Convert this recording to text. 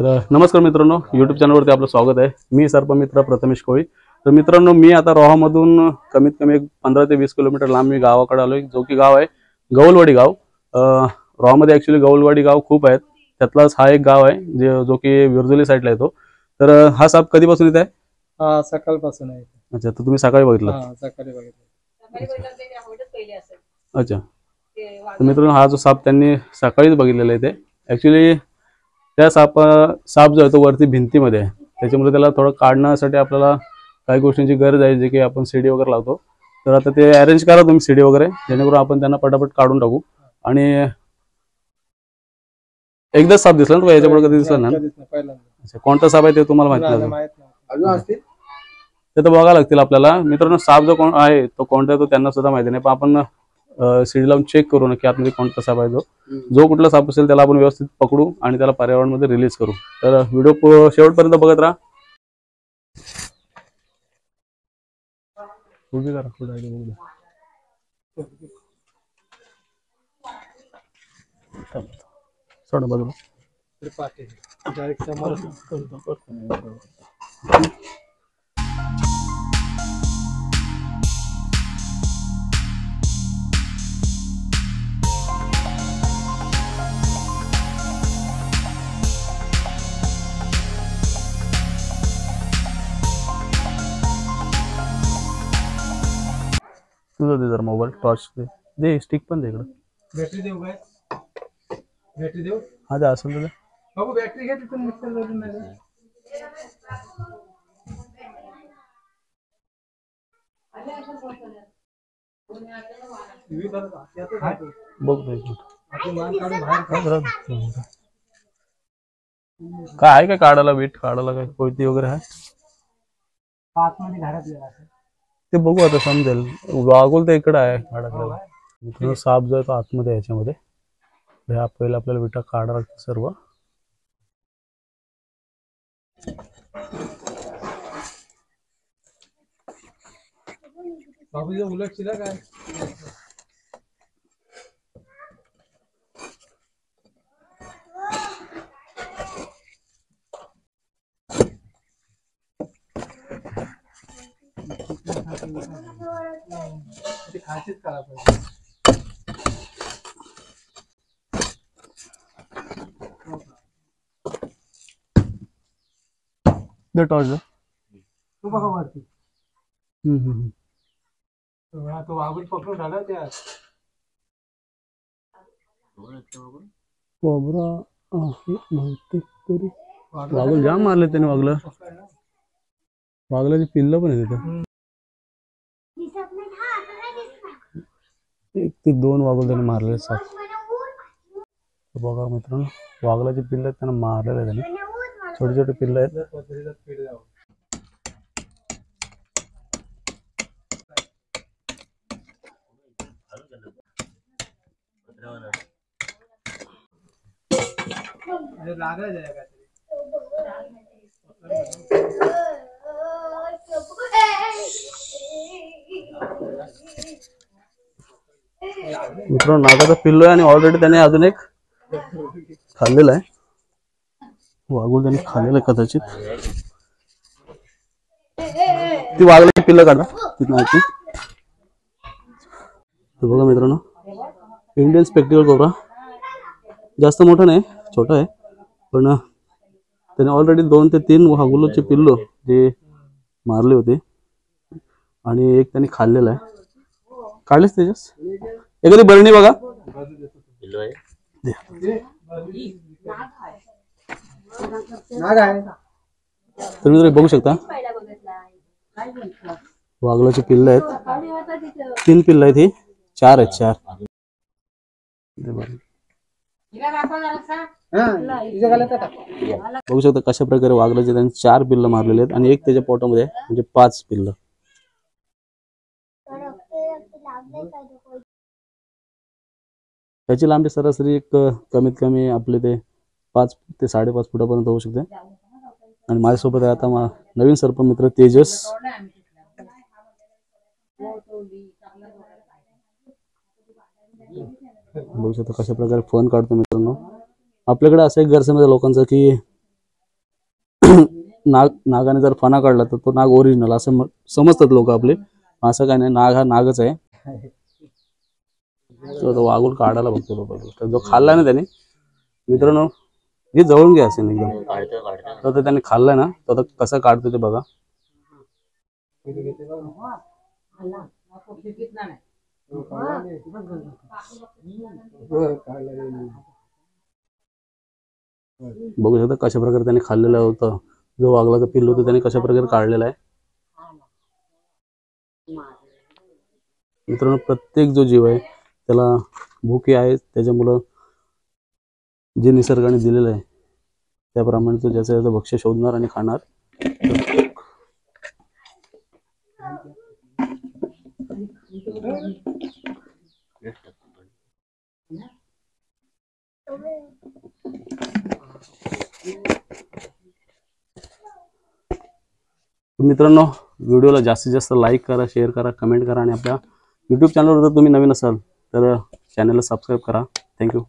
नमस्कार मित्रांनो, यूट्यूब चॅनलवरती आपलं स्वागत आहे। मी सर्पमित्र प्रथमेश कोळी। तर मित्रांनो, मी आता रोहामधून कमीत कमी 15 ते 20 किलोमीटर लांब मी गावाकडे आलोय, जो की गाव आहे गौलवाडी गाव। रोहामध्ये ऍक्च्युअली गौलवाडी गाव खूप आहेत, त्यातलाच हा एक गाव आहे जो की विरजोली साईडला येतो। तर हा साप कधीपासून येत आहे? हा, सकाळपासून आहे। अच्छा, तर तुम्ही सकाळी बघितलं? हां, सकाळी बघितलं। अच्छा, तर मित्रांनो, हा जो साप त्यांनी सकाळीच बघितलेला आहे। ते ऍक्च्युअली त्या साप जो आहे तो वरती भिंतीमध्ये आहे, त्याच्यामुळे त्याला थोडं काढण्यासाठी आपल्याला काही गोष्टींची गरज आहे, जे की आपण सीडी वगैरे लावतो। तर आता ते अरेंज करा तुम्ही सीडी वगैरे, जेणेकरून आपण त्यांना पटापट काढून टाकू। आणि एकदा साप दिसला ना तो, याच्यापुढे कधी दिसला ना? अच्छा, कोणता साप आहे ते तुम्हाला माहित नाही? ते तर बघायला लागतील आपल्याला। मित्रांनो, साप जो कोण आहे तो कोणता आहे तो त्यांना सुद्धा माहिती नाही, पण आपण सीडी लावून चेक करू नक्की आतमध्ये कोणता साप आहे। जो कुठला साप असेल त्याला आपण व्यवस्थित पकडू आणि त्याला पर्यावरणामध्ये रिलीज करू। तर व्हिडिओ शेवटपर्यंत बघत राहा। उभी करा, पुढे आहे सोडा बाजूला। डायरेक्ट समोर तुझा दे जर मोबाईल, टॉर्च दे, स्टिक पण दे इकडं। बॅटरी देऊ काय? बॅटरी देऊ? हा, द्या असेल तर बाबू बॅटरी घ्या, तिथून मिक्सर वरून नाही बघ। काय आहे काय काढायला, वेट काढायला काय कोयती वगैरे आहे? आतमध्ये घरातले ते बघू, आता समजेल। वागोल तर इकडं आहे काढायला। साप जो आहे तो आतमध्ये आहे, याच्यामध्ये पहिला आपल्याला विटा काढायला लागते सर्व। बाबू उलट चिला काय? खायचीच करा पाहिजे। दे टॉर्च। तू बघा वरती। तो वाघून पकडून झाला त्या वाघून जाम मारले त्याने। वाघलाची पिल्ल पण आहे तिथे, एक ते दोन वाघून त्याने मारलेले साप। बघा मित्रांनो, वाघलाची पिल्ल आहेत, त्यांना मारलेलं आहे त्याने। छोटे छोटे पिल्ल आहेत। मित्रांनो, नागाचा पिल्लो आहे आणि ऑलरेडी त्याने अजून एक खाल्लेला आहे। वाघून त्याने खाल्लेलं आहे कदाचित। ती वाघलाची पिल्ल काढा तिथं। बघा मित्रांनो, इंडियन स्पेक्टिकल कोब्रा, जास्त मोठा नाही, छोटा आहे, पण त्याने ऑलरेडी 2 ते 3 वाघुलाचे पिल्लो जे मारले होते आणि एक त्यांनी खाल्लेला आहे। काढलेच तेजस, एखादी बरणी बघा। तर तुम्ही बघू शकता, वाघलाची पिल्ल आहेत। 3 पिल्ल आहेत, ही 4 आहेत, 4। बघू शकता कशा प्रकारे वाघलाचे त्यांनी 4 पिल्ल मारलेले आहेत आणि एक त्याच्या पोटामध्ये, म्हणजे 5 पिल्ल। त्याची लांबी सरासरी एक कमीत कमी आपले ते 5 ते 5.5 फुटापर्यंत होऊ शकते। आणि माझ्यासोबत आहे आता नवीन सर्पमित्र तेजस। बघू शकता कशा प्रकारे फोन काढतो मित्रांनो। आपल्याकडे असं एक गैरसमज आहे लोकांचा की नागाने जर फणा काढला तर तो नाग ओरिजिनल असं समजतात लोक आपले. असं काय नाही, नाग हा नागच आहे. तो वाघून काढायला बघतो तो पहिला. जो खाल्ला ना त्याने, मित्रांनो हे जवळून घ्या असेल एकदम. तर त्याने खाल्लाय ना, तो आता कसं काढतो ते बघा. बघू शकता कशा प्रकारे त्याने खाल्लेलं होतं. जो वाघलाचा पिल्लू होतं त्याने कशा प्रकारे काढलेला आहे. मित्रांनो प्रत्येक जो जीव आहे त्याला भूक आहे, त्याच्यामुळं जे निसर्गाने दिलेलं आहे त्याप्रमाणे तो ज्याचं त्याचं भक्ष्य शोधणार आणि खाणार. मित्रांनो व्हिडिओला जास्तीत जास्त लाईक करा, शेअर करा, कमेंट करा आणि आपल्या यूट्यूब चॅनलवर जर तुम्ही नवीन असाल तर चॅनलला सबस्क्राईब करा. थँक्यू.